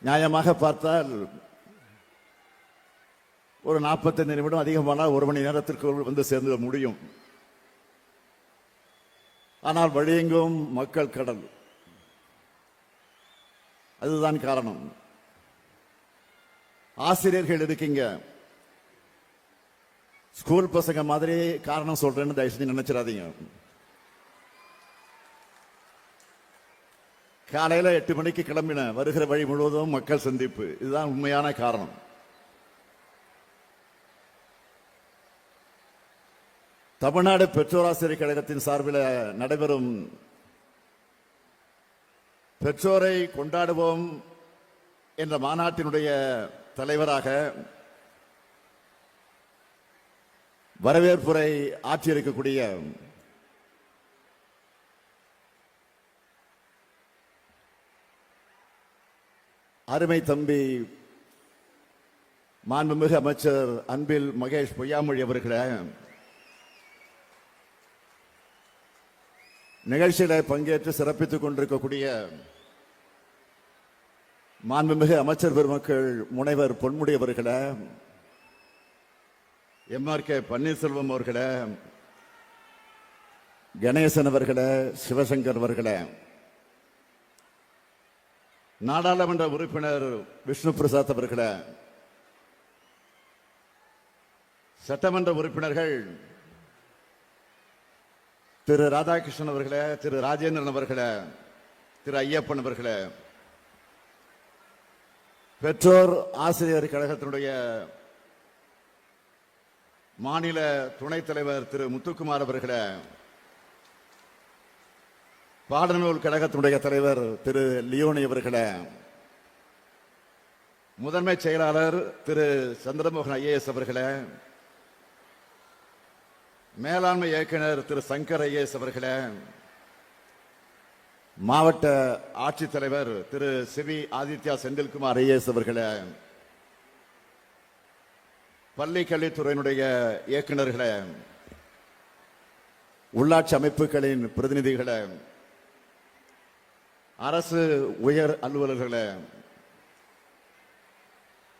நியாயமாக பார்த்தால் ஒரு 45 நிமிடம் அதிகமானால் 1 மணி நேரத்திற்குள் வந்து சேர்ந்து முடியும். ஆனால் வழியெங்கும் மக்கள் கடல். அதுதான் காரணம். ஆசிரியர்கள் இருக்கீங்க, ஸ்கூல் பசங்க மாதிரி காரணம் சொல்றேன்னு தயவு செஞ்சு நினைச்சிடாதீங்க. காலையில 8 மணிக்கு கிளம்பின வருகிற வழி முழுவதும் மக்கள் சந்திப்பு. இதுதான் உண்மையான காரணம். தமிழ்நாடு பெற்றோர் ஆசிரியர் கழகத்தின் சார்பில் நடைபெறும் பெற்றோரை கொண்டாடுவோம் என்ற மாநாட்டினுடைய தலைவராக வரவேற்புரை ஆற்றியிருக்கக்கூடிய அருமை தம்பி மாண்புமிகு அமைச்சர் அன்பில் மகேஷ் பொய்யாமொழி அவர்களே, நிகழ்ச்சியில பங்கேற்று சிறப்பித்துக் கொண்டிருக்கக்கூடிய மாண்புமிகு அமைச்சர் பெருமக்கள் முனைவர் பொன்முடி அவர்களே, MRK பன்னீர்செல்வம் அவர்களே, கணேசன் அவர்களே, சிவசங்கர் அவர்களே, நாடாளுமன்ற உறுப்பினர் விஷ்ணு பிரசாத் அவர்களே, சட்டமன்ற உறுப்பினர்கள் திரு ராதாகிருஷ்ணன் அவர்களே, திரு ராஜேந்திரன் அவர்களே, திரு ஐயப்பன் அவர்களே, பெற்றோர் ஆசிரியர் கழகத்தினுடைய மாநில துணைத் தலைவர் திரு முத்துக்குமார் அவர்களே, பாடநூல் கழகத்தினுடைய தலைவர் திரு லியோனி அவர்களே, முதன்மை செயலாளர் திரு சந்திரமோகன் IAS அவர்களே, மேலாண்மை இயக்குனர் திரு சங்கர் IAS அவர்களே, மாவட்ட ஆட்சித்தலைவர் திரு சிவி ஆதித்யா செந்தில்குமார் IAS அவர்களே, பள்ளி கல்வித்துறையினுடைய இயக்குநர்களே, உள்ளாட்சி அமைப்புகளின் பிரதிநிதிகளே, அரசு உயர் அலுவலர்களே,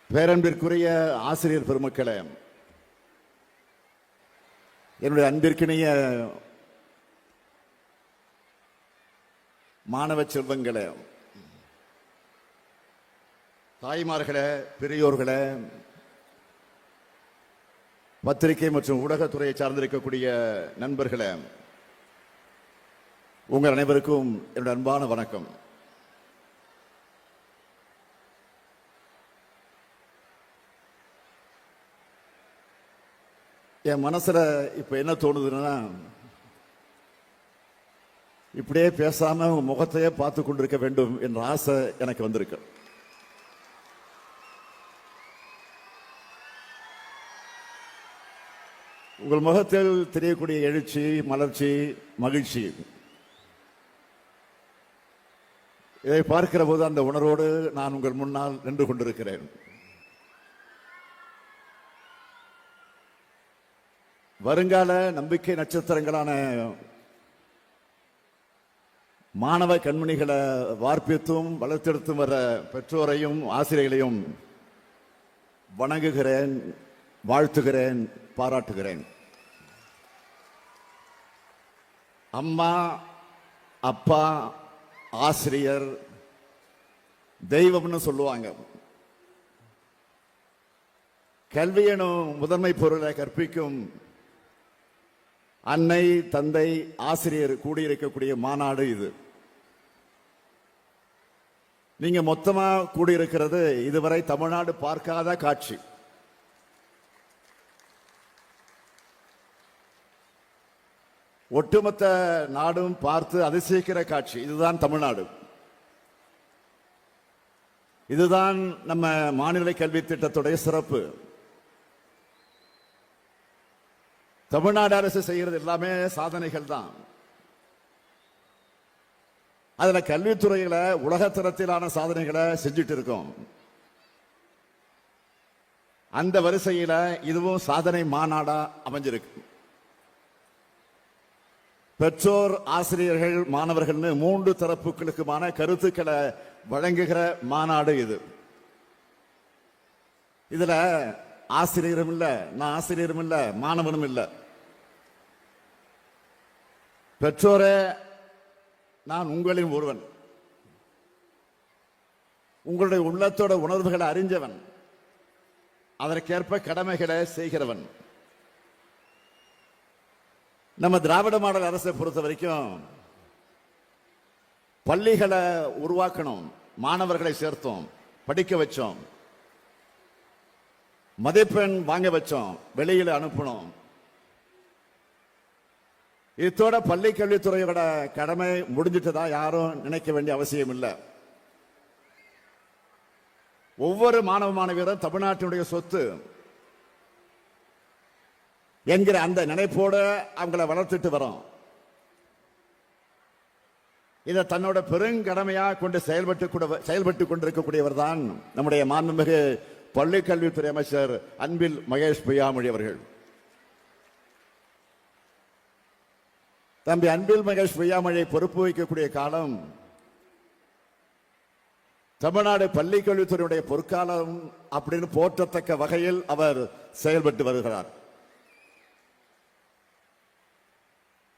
பேரன்பிற்குரிய ஆசிரியர் பெருமக்களே, என்னுடைய அன்பிற்கினிய மாணவ செல்வங்களே, தாய்மார்களே, பெரியோர்களே, பத்திரிகை மற்றும் ஊடகத்துறையை சார்ந்திருக்கக்கூடிய நண்பர்களே, உங்கள் அனைவருக்கும் என்னுடைய அன்பான வணக்கம். என் மனசுல இப்ப என்ன தோணுதுன்னா, இப்படியே பேசாம முகத்தையே பார்த்து கொண்டிருக்க வேண்டும் என்ற ஆசை எனக்கு வந்திருக்கு. உங்கள் முகத்தில் தெரியக்கூடிய எழுச்சி, மலர்ச்சி, மகிழ்ச்சி, இதை பார்க்கிற போது அந்த உணர்வோடு நான் உங்கள் முன்னால் நின்று கொண்டிருக்கிறேன். வருங்கால நம்பிக்கை நட்சத்திரங்களான மாணவ கண்மணிகளை வார்ப்பித்தும் வளர்த்தெடுத்தும் வர பெற்றோரையும் ஆசிரியர்களையும் வணங்குகிறேன், வாழ்த்துகிறேன், பாராட்டுகிறேன். அம்மா, அப்பா, ஆசிரியர் தெய்வம்னு சொல்லுவாங்க. கல்வி எனும் முதன்மை பொருளை கற்பிக்கும் அன்னை, தந்தை, ஆசிரியர் கூடியிருக்கக்கூடிய மாநாடு இது. நீங்க மொத்தமா கூடியிருக்கிறது இதுவரை தமிழ்நாடு பார்க்காத காட்சி. ஒட்டுமொத்த நாடும் பார்த்து அதிசயிக்கிற காட்சி. இதுதான் தமிழ்நாடு. இதுதான் நம்ம மாநில கல்வி திட்டத்துடைய சிறப்பு. தமிழ்நாடு அரசு செய்கிறது எல்லாமே சாதனைகள் தான். அதுல கல்வித்துறையில உலகத்தரத்திலான சாதனைகளை செஞ்சுட்டு இருக்கோம். அந்த வரிசையில இதுவும் சாதனை மாநாடா அமைஞ்சிருக்கு. பெற்றோர், ஆசிரியர்கள், மாணவர்கள் 3 தரப்புகளுக்குமான கருத்துக்களை வழங்குகிற மாநாடு இது. இதுல ஆசிரியரும் இல்ல, நான் ஆசிரியரும் இல்ல, மாணவனும் இல்ல. பெற்றோரே, நான் உங்களின் ஒருவன். உங்களுடைய உள்ளத்தோட உணர்வுகளை அறிஞ்சவன், அதற்கேற்ப கடமைகளை செய்கிறவன். நம்ம திராவிட மாடல் அரசை பொறுத்த வரைக்கும் பள்ளிகளை உருவாக்கணும், மாணவர்களை சேர்த்தோம், படிக்க வச்சோம், மதிப்பெண் வாங்க வச்சோம், வெளியில அனுப்பணும். இதோட பள்ளி கல்வித்துறையோட கடமை முடிஞ்சிட்டதா யாரும் நினைக்க வேண்டிய அவசியம் இல்லை. ஒவ்வொரு மாணவ மாணவியரும் தமிழ்நாட்டினுடைய சொத்து என்கிற அந்த நினைப்போடு அவங்களை வளர்த்துட்டு வரோம். இதை தன்னோட பெருங்கடமையாக கொண்டு செயல்பட்டு கொண்டிருக்கக்கூடியவர் தான் நம்முடைய மாண்புமிகு பள்ளி கல்வித்துறை அமைச்சர் அன்பில் மகேஷ் பொய்யாமொழி அவர்கள். தம்பி அன்பில் மகேஷ் பொய்யாமொழியை பொறுப்பு வைக்கக்கூடிய காலம் தமிழ்நாடு பள்ளி கல்வித்துறையுடைய பொற்காலம் அப்படின்னு போற்றத்தக்க வகையில் அவர் செயல்பட்டு வருகிறார்.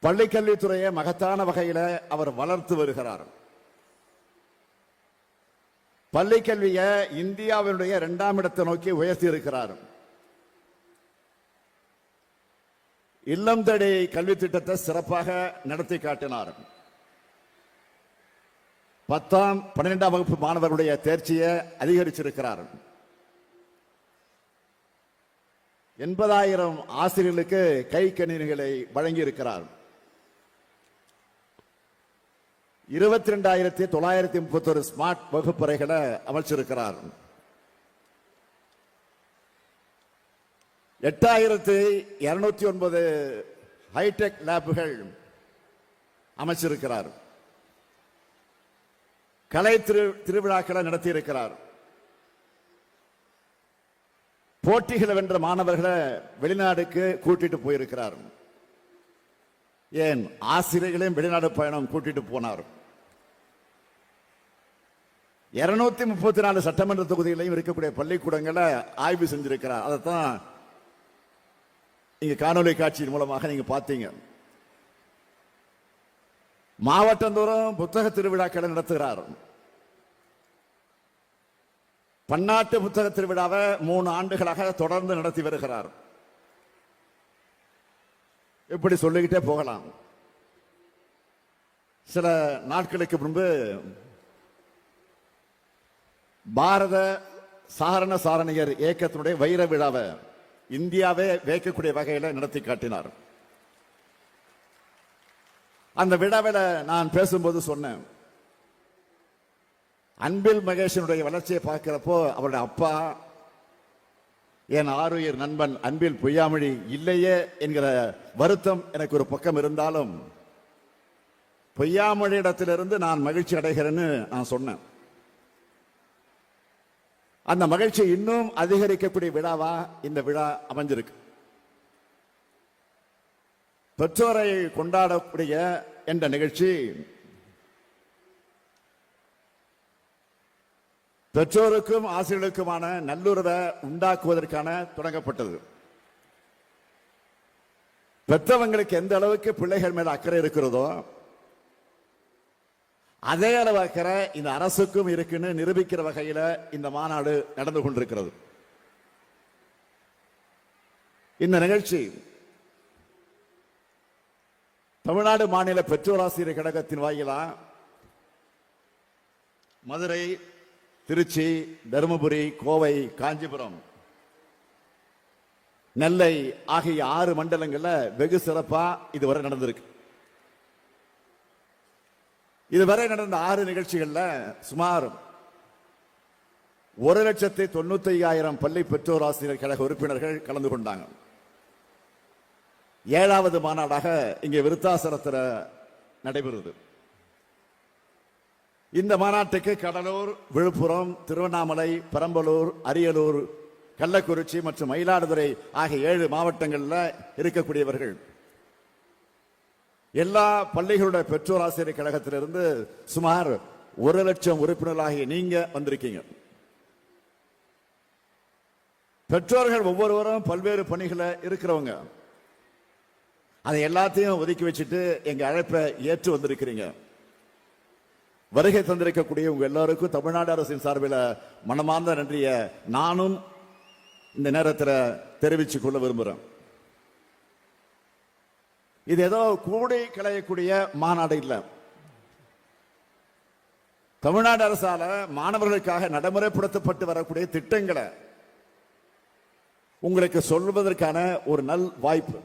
பள்ளி கல்வித்துறையை மகத்தான வகையில அவர் வளர்த்து வருகிறார். பள்ளி கல்வியை இந்தியாவினுடைய 2ஆம் இடத்தை நோக்கி உயர்த்தி இருக்கிறார். இல்லம் தேடி கல்வி திட்டத்தை சிறப்பாக நடத்தி காட்டினார். 10ஆம் 12ஆம் வகுப்பு மாணவர்களுடைய தேர்ச்சியை அதிகரிச்சிருக்கிறார். 80,000 ஆசிரியர்களுக்கு கை கணினிகளை வழங்கி இருக்கிறார். 22,931 ஸ்மார்ட் வகுப்பறைகளை அமைச்சிருக்கிறார். 8,209 ஹைடெக் லேபுகள் அமைச்சிருக்கிறார். கலை திருவிழாக்களை நடத்தி இருக்கிறார். போட்டிகளை வென்ற மாணவர்களை வெளிநாடுக்கு கூட்டிட்டு போயிருக்கிறார். ஏன் ஆசிரியர்களையும் வெளிநாடு பயணம் கூட்டிட்டு போனார். 234 சட்டமன்ற தொகுதிகளையும் இருக்கக்கூடிய பள்ளிக்கூடங்களை ஆய்வு செஞ்சிருக்கிறார். அதைத்தான் இங்க காணொலி காட்சியின் மூலமாக நீங்க பார்த்தீங்க. மாவட்டந்தோறும் புத்தக திருவிழாக்களை நடத்துகிறார். பன்னாட்டு புத்தக திருவிழாவை 3 ஆண்டுகளாக தொடர்ந்து நடத்தி வருகிறார். இப்படி சொல்லிக்கிட்டே போகலாம். சில நாட்களுக்கு முன்பு பாரத சாரண சாரணியர் இயக்கத்தினுடைய வைர விழாவை இந்தியாவே வைக்கக்கூடிய வகையில் நடத்தி காட்டினார். அந்த விழாவில் நான் பேசும்போது சொன்னேன், அன்பில் மகேஷனுடைய வளர்ச்சியை பார்க்கிறப்போ அவருடைய அப்பா என் ஆருயிர் நண்பன் அன்பில் பொய்யாமொழி இல்லையே என்கிற வருத்தம் எனக்கு ஒரு பக்கம் இருந்தாலும் பொய்யாமொழி இடத்திலிருந்து நான் மகிழ்ச்சி அடைகிறேன்னு நான் சொன்னேன். அந்த மகிழ்ச்சி இன்னும் அதிகரிக்கக்கூடிய விழாவா இந்த விழா அமைஞ்சிருக்கு. பெற்றோரை கொண்டாடக்கூடிய என்ற நிகழ்ச்சி பெற்றோருக்கும் ஆசிரியர்களுக்குமான நல்லுறவை உண்டாக்குவதற்கான தொடங்கப்பட்டது. பெற்றவங்களுக்கு எந்த அளவுக்கு பிள்ளைகள் மேல அக்கறை இருக்கிறதோ அதே அளவு அக்கறை இந்த அரசுக்கும் இருக்குன்னு நிரூபிக்கிற வகையில் இந்த மாநாடு நடந்து கொண்டிருக்கிறது. இந்த நிகழ்ச்சி தமிழ்நாடு மாநில பெற்றோர் ஆசிரியர் கழகத்தின் வாயிலா மதுரை, திருச்சி, தருமபுரி, கோவை, காஞ்சிபுரம், நெல்லை ஆகிய 6 மண்டலங்கள்ல வெகு சிறப்பா இதுவரை நடந்திருக்கு. இதுவரை நடந்த 6 நிகழ்ச்சிகள்ல சுமார் 1,95,000 பள்ளி பெற்றோர் ஆசிரியர் கழக உறுப்பினர்கள் கலந்து கொண்டாங்க. 7வது மாநாடாக இங்கே விருத்தாசலத்தில் நடைபெறுது. இந்த மாநாட்டுக்கு கடலூர், விழுப்புரம், திருவண்ணாமலை, பெரம்பலூர், அரியலூர், கள்ளக்குறிச்சி மற்றும் மயிலாடுதுறை ஆகிய 7 மாவட்டங்களில் இருக்கக்கூடியவர்கள் எல்லா பள்ளிகளுடைய பெற்றோர் ஆசிரியர் கழகத்திலிருந்து சுமார் 1,00,000 உறுப்பினர்களாகிய நீங்க வந்திருக்கீங்க. பெற்றோர்கள் ஒவ்வொருவரும் பல்வேறு பணிகளை இருக்கிறவங்க. அதை எல்லாத்தையும் ஒதுக்கி வச்சுட்டு எங்க அழைப்பை ஏற்று வந்திருக்கிறீங்க. வருகை தந்திருக்கக்கூடிய உங்க எல்லாருக்கும் தமிழ்நாடு அரசின் சார்பில் மனமார்ந்த நன்றியை நானும் இந்த நேரத்தில் தெரிவித்துக் கொள்ள விரும்புகிறேன். இது ஏதோ கூடி களையக்கூடிய மாநாடு இல்லை. தமிழ்நாடு அரசால மாணவர்களுக்காக நடைமுறைப்படுத்தப்பட்டு வரக்கூடிய திட்டங்களை உங்களுக்கு சொல்வதற்கான ஒரு நல் வாய்ப்பு.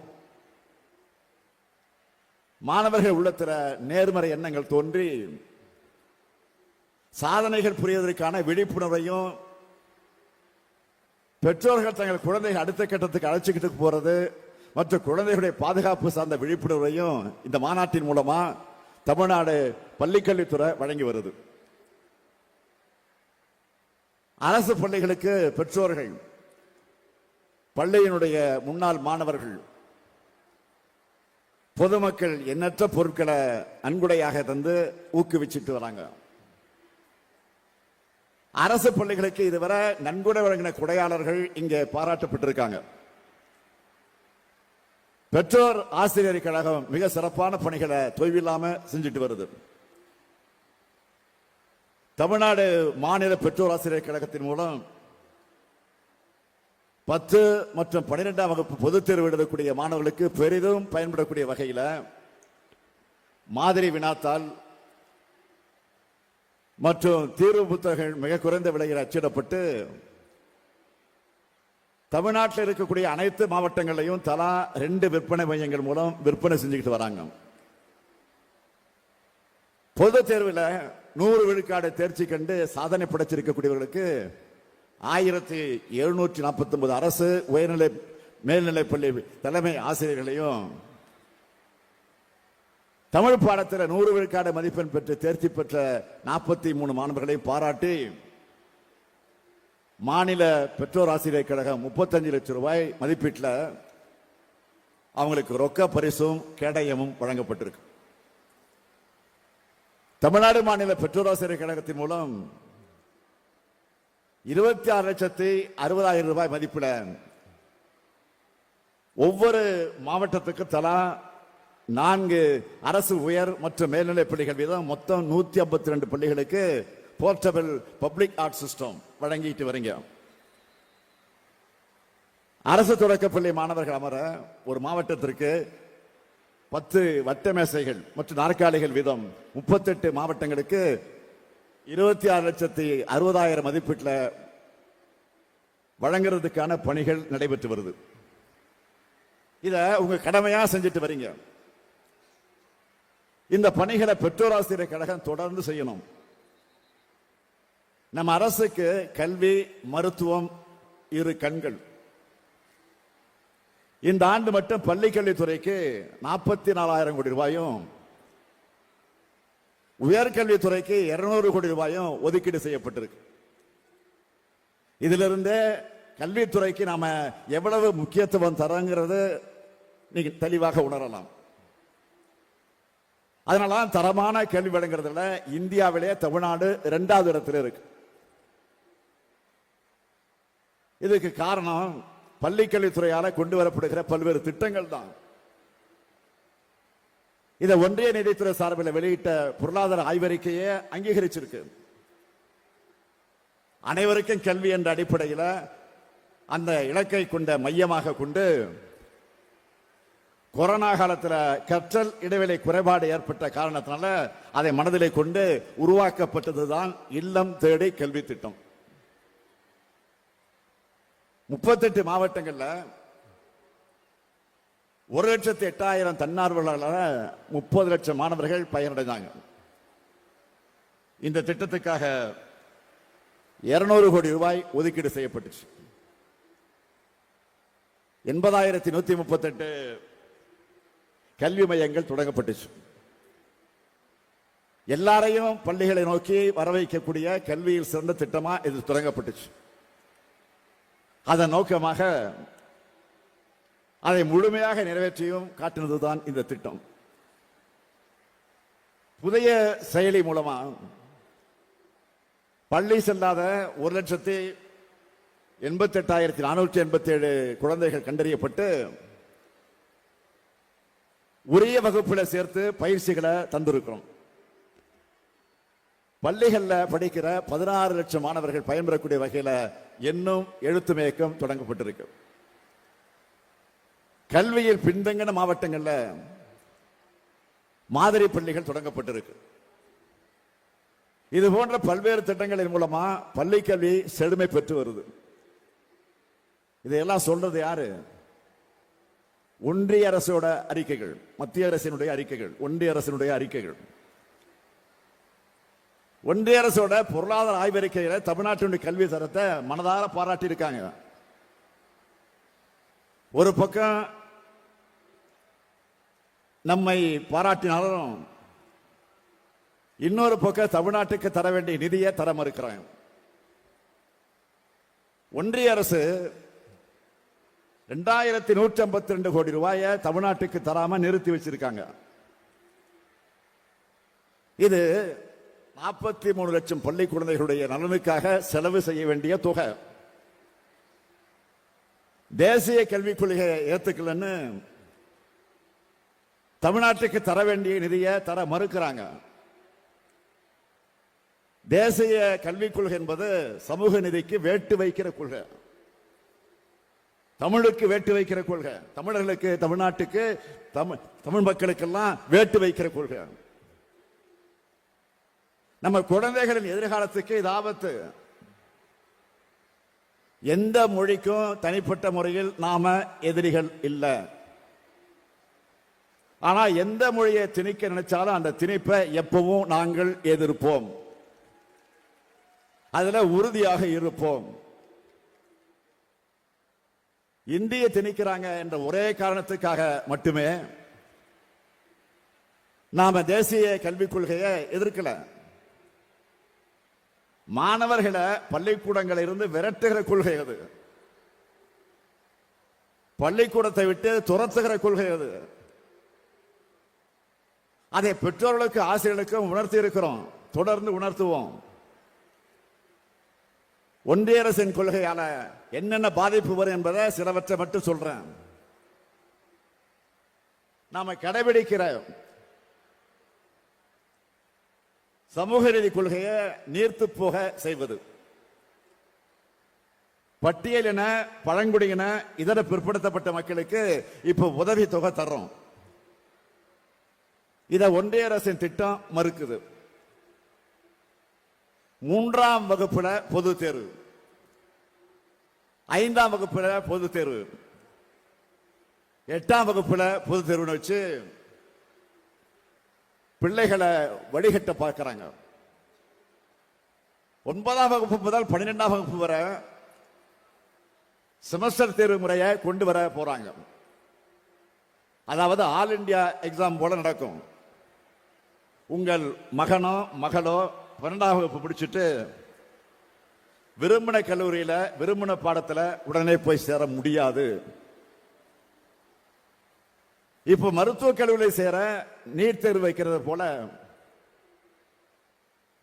மாணவர்கள் உள்ளத்தில் நேர்மறை எண்ணங்கள் தோன்றி சாதனைகள் புரிவதற்கான விழிப்புணர்வையும், பெற்றோர்கள் தங்கள் குழந்தைகள் அடுத்த கட்டத்துக்கு அழைச்சிக்கிட்டு போறது மற்றும் குழந்தைகளுடைய பாதுகாப்பு சார்ந்த விழிப்புணர்வையும் இந்த மாநாட்டின் மூலமா தமிழ்நாடு பள்ளிக்கல்வித்துறை வழங்கி வருது. அரசு பள்ளிகளுக்கு பெற்றோர்கள், பள்ளியினுடைய முன்னாள் மாணவர்கள், பொதுமக்கள் எண்ணற்ற பொருட்களை நன்கொடையாக தந்து ஊக்குவிச்சுட்டு வராங்க. அரசு பள்ளிகளுக்கு இதுவரை நன்கொடை வழங்கின கொடையாளர்கள் இங்கே பாராட்டப்பட்டிருக்காங்க. பெற்றோர் ஆசிரியர் கழகம் மிக சிறப்பான பணிகளை தொய்வில்லாம செஞ்சுட்டு வருது. தமிழ்நாடு மாநில பெற்றோர் ஆசிரியர் கழகத்தின் மூலம் 10 மற்றும் 12ஆம் வகுப்பு பொதுத் தேர்வு எழுதக்கூடிய மாணவர்களுக்கு பெரிதும் பயன்படக்கூடிய வகையில் மாதிரி வினாத்தாள் மற்றும் தீர்வு புத்தகங்கள் மிக குறைந்த விலையில் அச்சிடப்பட்டு தமிழ்நாட்டில் இருக்கக்கூடிய அனைத்து மாவட்டங்களையும் தலா 2 விற்பனை மையங்கள் மூலம் விற்பனை செஞ்சுக்கிட்டு வராங்க. பொது தேர்வில் 100 விழுக்காடு தேர்ச்சி கண்டு சாதனை படைச்சிருக்கக்கூடியவர்களுக்கு 1749 அரசு உயர்நிலை மேல்நிலைப்பள்ளி தலைமை ஆசிரியர்களையும், தமிழ் பாடத்தில் 100 விழுக்காடு மதிப்பெண் பெற்று தேர்ச்சி பெற்ற 43 மாணவர்களையும் பாராட்டி மாநில பெற்றோர் ஆசிரியர் கழகம் 35 லட்சம் ரூபாய் மதிப்பீட்டில் அவங்களுக்கு ரொக்க பரிசும் கேடயமும் வழங்கப்பட்டிருக்கு. தமிழ்நாடு மாநில பெற்றோர் ஆசிரியர் கழகத்தின் மூலம் 26,60,000 ரூபாய் மதிப்பில் ஒவ்வொரு மாவட்டத்துக்கு தலா 4 அரசு உயர் மற்றும் மேல்நிலை பள்ளிகள் வீதம் மொத்தம் 152 பள்ளிகளுக்கு போர்ட்டபிள் பப்ளிக் ஆர்ட் சிஸ்டம் வழங்கிட்டு வரீங்க. அரசு தொடக்கப்பள்ளி மாணவர்கள் அமர ஒரு மாவட்டத்திற்கு 10 வட்ட மேசைகள் மற்றும் நாற்காலிகள் வீதம் 38 மாவட்டங்களுக்கு 26,60,000 மதிப்பீட்டில் வழங்குறதுக்கான பணிகள் நடைபெற்று வருது. இத உங்க கடமையா செஞ்சுட்டு வரீங்க. இந்த பணிகளை பெற்றோர் ஆசிரியர் கழகம் தொடர்ந்து செய்யணும். நம்ம அரசுக்கு கல்வி, மருத்துவம் இரு கண்கள். இந்த ஆண்டு மட்டும் பள்ளிக்கல்வித்துறைக்கு 44,000 கோடி ரூபாயும், உயர்கல்வித்துறைக்கு 200 கோடி ரூபாயும் ஒதுக்கீடு செய்யப்பட்டிருக்கு. இதிலிருந்து கல்வித்துறைக்கு நாம எவ்வளவு முக்கியத்துவம் தரங்கிறது நீங்க தெளிவாக உணரலாம். அதனால தரமான கல்வி வழங்குறதுல இந்தியாவிலே தமிழ்நாடு 2வது இடத்துல இருக்கு. இதுக்கு காரணம் பள்ளிக்கல்வித்துறையால கொண்டு வரப்படுகிற பல்வேறு திட்டங்கள் தான். இதை ஒன்றிய நிதித்துறை சார்பில் வெளியிட்ட பொருளாதார ஆய்வறிக்கையே அங்கீகரிச்சிருக்கு. அனைவருக்கும் கல்வி என்ற அடிப்படையில் அந்த இலக்கை கொண்ட மையமாக கொண்டு கொரோனா காலத்தில் கற்றல் இடைவெளி குறைபாடு ஏற்பட்ட காரணத்தினால அதை மனதிலே கொண்டு உருவாக்கப்பட்டதுதான் இல்லம் தேடி கல்வி திட்டம். 38 மாவட்டங்கள்ல 1,08,000 தன்னார்வலர்களால் 30 லட்சம் மாணவர்கள் பயனடைந்தாங்க. இந்த திட்டத்துக்காக 200 கோடி ரூபாய் ஒதுக்கீடு செய்யப்பட்டுச்சு. 80,138 கல்வி மையங்கள் தொடங்கப்பட்டுச்சு. எல்லாரையும் பள்ளிகளை நோக்கி வர வைக்கக்கூடிய கல்வியில் சிறந்த திட்டமா இது தொடங்கப்பட்டுச்சு. அதன் நோக்கமாக அதை முழுமையாக நிறைவேற்றியும் காட்டினதுதான் இந்த திட்டம். புதிய செயலி மூலமா பள்ளி செல்லாத 1,80,000 88,487 குழந்தைகள் கண்டறியப்பட்டு உரிய வகுப்புல சேர்த்து பயிற்சிகளை தந்திருக்கிறோம். பள்ளிகள்ல படிக்கிற 16 லட்சம் மாணவர்கள் பயன்பெறக்கூடிய வகையில இன்னும் எழுத்து இயக்கம் தொடங்கப்பட்டிருக்கு. கல்வியில் பின்தங்கின மாவட்டங்கள்ல மாதிரி பள்ளிகள் தொடங்கப்பட்டிருக்கு. இது போன்ற பல்வேறு திட்டங்களின் மூலமா பள்ளி கல்வி செழுமை பெற்று வருது. இதையெல்லாம் சொல்றது யாரு? ஒன்றிய அரசோட அறிக்கைகள், மத்திய அரசினுடைய அறிக்கைகள், ஒன்றிய அரசினுடைய அறிக்கைகள். ஒன்றிய அரசோட பொருளாதார ஆய்வறிக்கையில தமிழ்நாட்டினுடைய கல்வி தரத்தை மனதார பாராட்டி இருக்காங்க. ஒரு பக்கம் நம்மை பாராட்டினாலும் இன்னொரு பக்கம் தமிழ்நாட்டுக்கு தர வேண்டிய நிதியை தர மறுக்கிறாங்க. ஒன்றிய அரசு 2152 கோடி ரூபாயை தமிழ்நாட்டுக்கு தராம நிறுத்தி வச்சிருக்காங்க. இது 43 லட்சம் பள்ளி குழந்தைகளுடைய நலனுக்காக செலவு செய்ய வேண்டிய தொகை. தேசிய கல்விக் கொள்கையை ஏத்துக்கலன்னு தமிழ்நாட்டுக்கு தர வேண்டிய நிதியை தர மறுக்கிறாங்க. தேசிய கல்விக் கொள்கை என்பது சமூக நிதிக்கு வேட்டு வைக்கிற கொள்கை, தமிழுக்கு வேட்டு வைக்கிற கொள்கை, தமிழர்களுக்கு, தமிழ்நாட்டுக்கு, தமிழ் மக்களுக்கெல்லாம் வேட்டு வைக்கிற கொள்கை. நம்ம குழந்தைகளின் எதிர்காலத்துக்கு இது ஆபத்து. எந்த மொழிக்கும் தனிப்பட்ட முறையில் நாம எதிரிகள் இல்லை. ஆனா எந்த மொழியை திணிக்க நினைச்சாலும் அந்த திணிப்பை எப்பவும் நாங்கள் எதிர்ப்போம், அதுல உறுதியாக இருப்போம். இந்திய திணிக்கிறாங்க என்ற ஒரே காரணத்துக்காக மட்டுமே நாம தேசிய கல்விக் கொள்கையை எதிர்க்கல. மாணவர்களை பள்ளிக்கூடங்களில் இருந்து விரட்டுகிற கொள்கை அது. பள்ளிக்கூடத்தை விட்டு துரத்துகிற கொள்கை அது. அதை பெற்றோர்களுக்கு, ஆசிரியர்களுக்கும் உணர்த்தி இருக்கிறோம், தொடர்ந்து உணர்த்துவோம். ஒன்றிய அரசின் கொள்கையால என்னென்ன பாதிப்பு வரும் என்பதை சிலவற்றை மட்டும் சொல்றேன். நாம கடைபிடிக்கிற சமூக நீதி கொள்கையை நீர்த்து போக செய்வது, பட்டியலின, பழங்குடியின, இதர பிற்படுத்தப்பட்ட மக்களுக்கு இப்ப உதவி தொகை தர்றோம். இத ஒன்றிய அரசின் திட்டம் மறுக்குது. 3ஆம் வகுப்புல பொது தேர்வு, 5ஆம் வகுப்புல பொது தேர்வு, 8ஆம் வகுப்புல பொது தேர்வுன்னு வச்சு பிள்ளைகளை வடிகட்ட பார்க்கிறாங்க. 9ஆம் வகுப்பு முதல் 12ஆம் வகுப்பு வரை செமஸ்டர் தேர்வு முறையை கொண்டு வர போறாங்க. அதாவது ஆல் இண்டியா எக்ஸாம் போல நடக்கும். உங்கள் மகனோ மகளோ 12ஆம் வகுப்பு முடிச்சுட்டு விரும்பின கல்லூரியில விரும்பின பாடத்துல உடனே போய் சேர முடியாது. இப்ப மருத்துவக் கல்லூரியில் சேர நீட் தேர்வு வைக்கிறது போல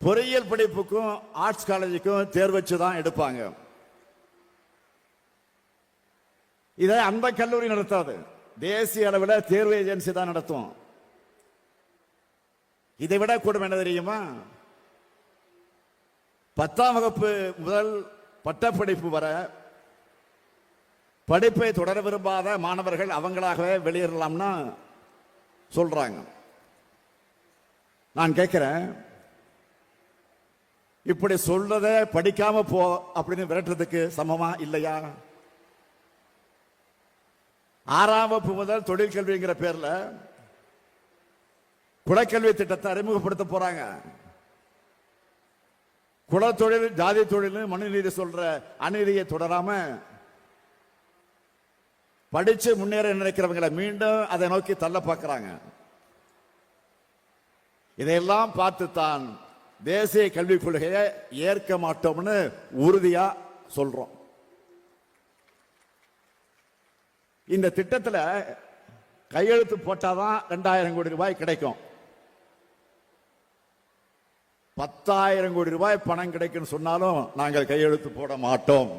பொறியியல் படிப்புக்கும் ஆர்ட்ஸ் காலேஜுக்கும் தேர்வு வச்சுதான் எடுப்பாங்க. இதை அந்த கல்லூரி நடத்தாது, தேசிய அளவில் தேர்வு ஏஜென்சி தான் நடத்தும். இதை விட கூடும் என்ன தெரியுமா? 10ஆம் வகுப்பு முதல் பட்டப்படிப்பு வர படிப்பை தொடர விரும்பாத மாணவர்கள் அவங்களாகவே வெளியேறலாம்னா சொல்றாங்க. நான் கேட்கிறேன், இப்படி சொல்றத படிக்காம போ அப்படின்னு விரட்டுறதுக்கு சமமா இல்லையா? 6ஆம் வகுப்பு முதல் தொழில் கல்விங்கிற பேர்ல குலக்கல்வி திட்டத்தை அறிமுகப்படுத்த போறாங்க. குலத்தொழில், ஜாதி தொழில், மனுநீதி சொல்ற அநீதியை தொடராம படிச்சு முன்னேற நினைக்கிறவங்களை மீண்டும் அதை நோக்கி தள்ள பார்க்கிறாங்க. இதையெல்லாம் பார்த்து தான் தேசிய கல்விக் கொள்கையை ஏற்க மாட்டோம்னு உறுதியா சொல்றோம். இந்த திட்டத்தில் கையெழுத்து போட்டாதான் 2000 கோடி ரூபாய் கிடைக்கும். 10,000 கோடி ரூபாய் பணம் கிடைக்கும் சொன்னாலும் நாங்கள் கையெழுத்து போட மாட்டோம்.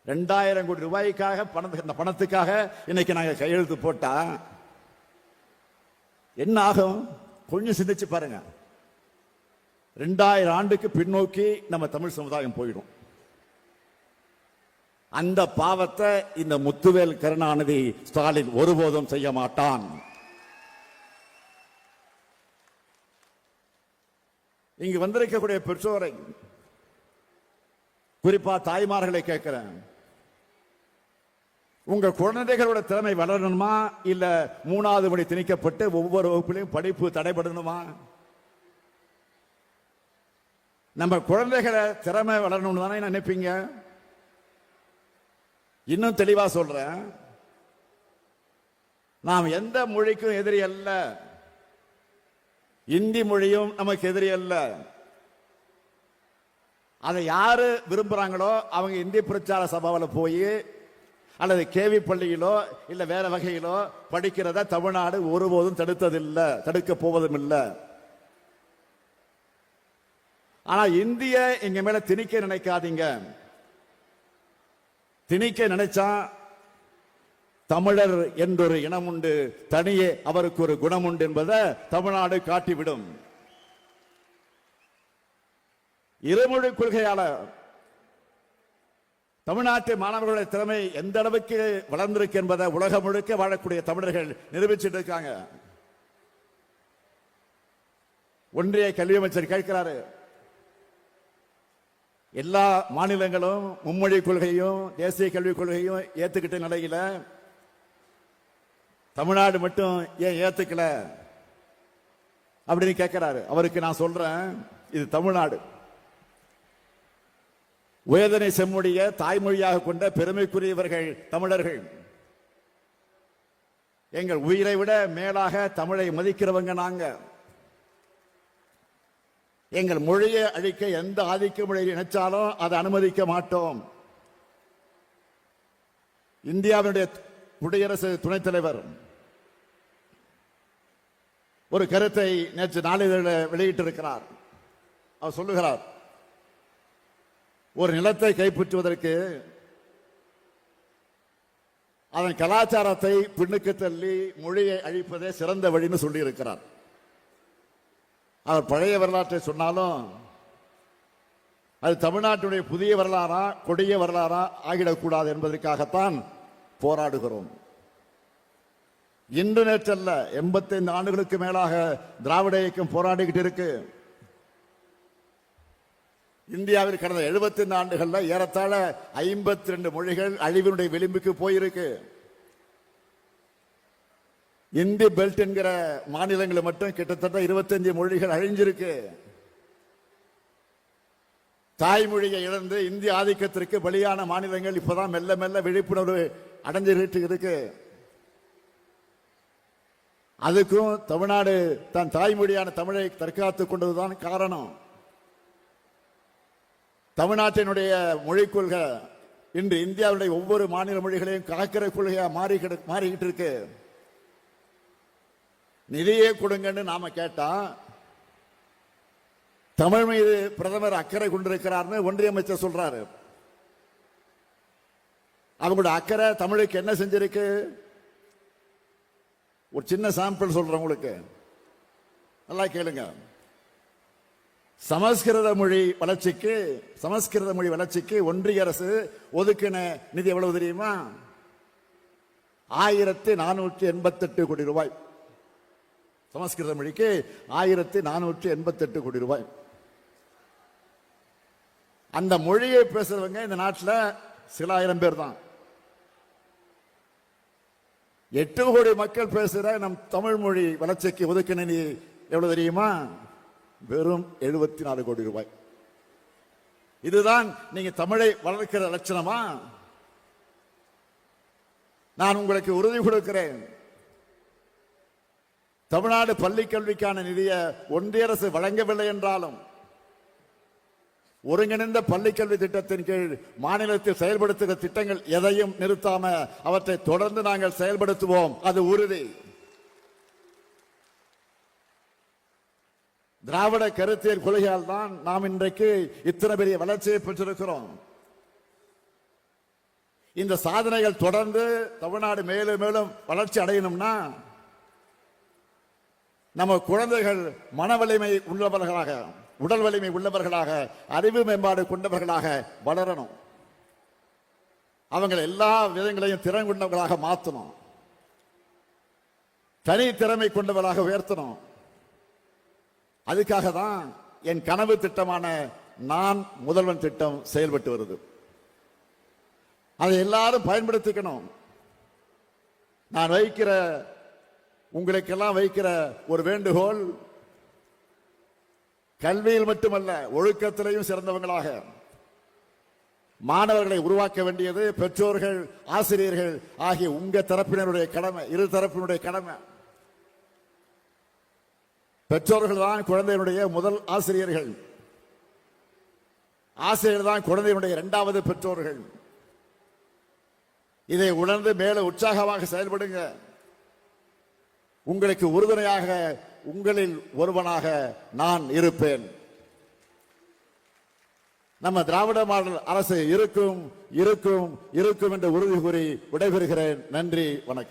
2000 கோடி ரூபாய்க்காக பணத்துக்காக இன்னைக்கு நாங்க கையெழுத்து போட்டா என்ன ஆகும்? கொஞ்சம் சிந்திச்சு பாருங்க. 2000 ஆண்டுக்கு பின்னோக்கி நம்ம தமிழ் சமுதாயம் போயிடும். அந்த பாவத்தை இந்த முத்துவேல் கருணாநிதி ஸ்டாலின் ஒருபோதும் செய்ய மாட்டான். இங்கு வந்திருக்கக்கூடிய பெற்றோரை, குறிப்பா தாய்மார்களை கேட்கிறேன், உங்க குழந்தைகளோட திறமை வளரணுமா இல்ல 3வது மணி திணிக்கப்பட்டு ஒவ்வொரு வகுப்பிலையும் படிப்பு தடைபடணுமா? நம்ம குழந்தைகளை திறமை வளரணும்னு தானே நினைப்பீங்க? இன்னும் தெளிவா சொல்றேன், நாம் எந்த மொழிக்கும் எதிரி அல்ல. இந்தி மொழியும் நமக்கு எதிரி அல்ல. அதை யாரு விரும்புறாங்களோ அவங்க இந்தி பிரச்சார சபாவில் போய் அல்லது கேவி பள்ளியிலோ இல்ல வேற வகையிலோ படிக்கிறத தமிழ்நாடு ஒருபோதும் தடுத்ததில்லை, தடுக்க போவதும் இல்லை. ஆனா இந்திய எங்க மேல திணிக்க நினைக்காதீங்க. திணிக்க நினைச்சா தமிழர் என்றொரு இனம் உண்டு, தனியே அவருக்கு ஒரு குணம் உண்டு என்பதை தமிழ்நாடு காட்டிவிடும். இருமொழி கொள்கையாளர் தமிழ்நாட்டு மாணவர்களுடைய திறமை எந்த அளவுக்கு வளர்ந்திருக்கு என்பதை உலகம் முழுக்க வாழக்கூடிய தமிழர்கள் நிரூபிச்சுட்டு இருக்காங்க. ஒன்றிய கல்வி அமைச்சர் கேட்கிறாரு, எல்லா மாநிலங்களும் மும்மொழி கொள்கையும் தேசிய கல்விக் கொள்கையும் ஏத்துக்கிட்ட நிலையில தமிழ்நாடு மட்டும் ஏன் ஏத்துக்கல அப்படின்னு கேட்கிறாரு. அவருக்கு நான் சொல்றேன், இது தமிழ்நாடு. உயர்தனை செம்மொழிய தாய்மொழியாக கொண்ட பெருமைக்குரியவர்கள் தமிழர்கள். எங்கள் உயிரை விட மேலாக தமிழை மதிக்கிறவங்க நாங்க. எங்கள் மொழியை அழிக்க எந்த ஆதிக்க மொழியை நினைச்சாலும் அதை அனுமதிக்க மாட்டோம். இந்தியாவுடைய குடியரசு துணைத் தலைவர் ஒரு கருத்தை நேற்று நாளிதழில் வெளியிட்டிருக்கிறார். அவர் சொல்லுகிறார், ஒரு நிலத்தை கைப்பற்றுவதற்கு அதன் கலாச்சாரத்தை பின்னுக்கு தள்ளி மொழியை அழிப்பதே சிறந்த வழின்னு சொல்லி இருக்கிறார். அவர் பழைய வரலாற்றை சொன்னாலும் அது தமிழ்நாட்டுடைய புதிய வரலாறா கொடிய வரலாறா ஆகிடக்கூடாது என்பதற்காகத்தான் போராடுகிறோம். இன்று நேற்றல்ல, 85 ஆண்டுகளுக்கு மேலாக திராவிட இயக்கம் போராடிக்கிட்டு இருக்கு. இந்தியாவில் கடந்த 75 ஆண்டுகள்ல ஏறத்தாழ 52 மொழிகள் அழிவினுடைய விளிம்புக்கு போயிருக்கு. இந்தி பெல்ட் என்கிற மாநிலங்களில் மட்டும் கிட்டத்தட்ட 25 மொழிகள் அழிஞ்சிருக்கு. தாய்மொழியை இழந்து இந்திய ஆதிக்கத்திற்கு பலியான மாநிலங்கள் இப்பதான் மெல்ல மெல்ல விழிப்புணர்வு அடைஞ்சிட்டு இருக்கு. அதுக்கும் தமிழ்நாடு தன் தாய்மொழியான தமிழை தற்காத்துக் கொண்டதுதான் காரணம். தமிழ்நாட்டினுடைய மொழிக் கொள்கை இன்று இந்தியாவுடைய ஒவ்வொரு மாநில மொழிகளையும் காக்கிற கொள்கையா மாறிக்கிட்டு இருக்கு. நிதியே கொடுங்கன்னு நாம கேட்டா தமிழ் மீது பிரதமர் அக்கறை கொண்டிருக்கிறார் ஒன்றிய அமைச்சர் சொல்றாரு. அவங்களோட அக்கறை தமிழுக்கு என்ன செஞ்சிருக்கு? ஒரு சின்ன சாம்பிள் சொல்றேன் உங்களுக்கு, நல்லா கேளுங்க. சமஸ்கிருத மொழி வளர்ச்சிக்கு ஒன்றிய அரசு ஒதுக்கின நிதி எவ்வளவு தெரியுமா? 1488 கோடி ரூபாய். சமஸ்கிருத மொழிக்கு 1488 கோடி ரூபாய். அந்த மொழியை பேசுறவங்க இந்த நாட்டில் சில ஆயிரம் பேர் தான். 8 கோடி மக்கள் பேசுற நம் தமிழ் மொழி வளர்ச்சிக்கு ஒதுக்கின நிதி எவ்வளவு தெரியுமா? வெறும் 74 கோடி ரூபாய். இதுதான் நீங்க தமிழை வளர்க்கிற லட்சணமா? நான் உங்களுக்கு உறுதி கொடுக்கிறேன், தமிழ்நாடு பள்ளி கல்விக்கான நிதியை ஒன்றிய அரசு வழங்கவில்லை என்றாலும் ஒருங்கிணைந்த பள்ளி கல்வி திட்டத்தின் கீழ் மாநிலத்தில் செயல்படுத்துகிற திட்டங்கள் எதையும் நிறுத்தாம அவற்றை தொடர்ந்து நாங்கள் செயல்படுத்துவோம், அது உறுதி. திராவிட கருத்தியல் கொள்கையால் தான் நாம் இன்றைக்கு இத்தனை பெரிய வளர்ச்சியை பெற்றிருக்கிறோம். இந்த சாதனைகள் தொடர்ந்து தமிழ்நாடு மேலும் மேலும் வளர்ச்சி அடையணும்னா நம்ம குழந்தைகள் மன வலிமை உள்ளவர்களாக, உடல் வலிமை உள்ளவர்களாக, அறிவு மேம்பாடு கொண்டவர்களாக வளரணும். அவங்களை எல்லா விதங்களையும் திறன் கொண்டவர்களாக மாற்றணும். தனி திறமை கொண்டவர்களாக உயர்த்தணும். அதுக்காக தான் என் கனவு திட்டமான நான் முதல்வன் திட்டம் செயல்பட்டு வருது. அதை எல்லாரும் பயன்படுத்திக்கணும். நான் வைக்கிற, உங்களுக்கெல்லாம் வைக்கிற ஒரு வேண்டுகோள், கல்வியில் மட்டுமல்ல ஒழுக்கத்திலையும் சிறந்தவங்களாக மாணவர்களை உருவாக்க வேண்டியது பெற்றோர்கள், ஆசிரியர்கள் ஆகிய உங்க தரப்பினருடைய கடமை, இரு தரப்பினுடைய கடமை. பெற்றோர்கள் தான் குழந்தையினுடைய முதல் ஆசிரியர்கள், ஆசிரியர் தான் குழந்தையினுடைய இரண்டாவது பெற்றோர்கள். இதை உணர்ந்து மேல உற்சாகமாக செயல்படுங்க. உங்களுக்கு உறுதுணையாக உங்களில் ஒருவனாக நான் இருப்பேன். நம்ம திராவிட மாடல் அரசு இருக்கும் இருக்கும் இருக்கும் என்று உறுதி கூறி விடைபெறுகிறேன். நன்றி, வணக்கம்.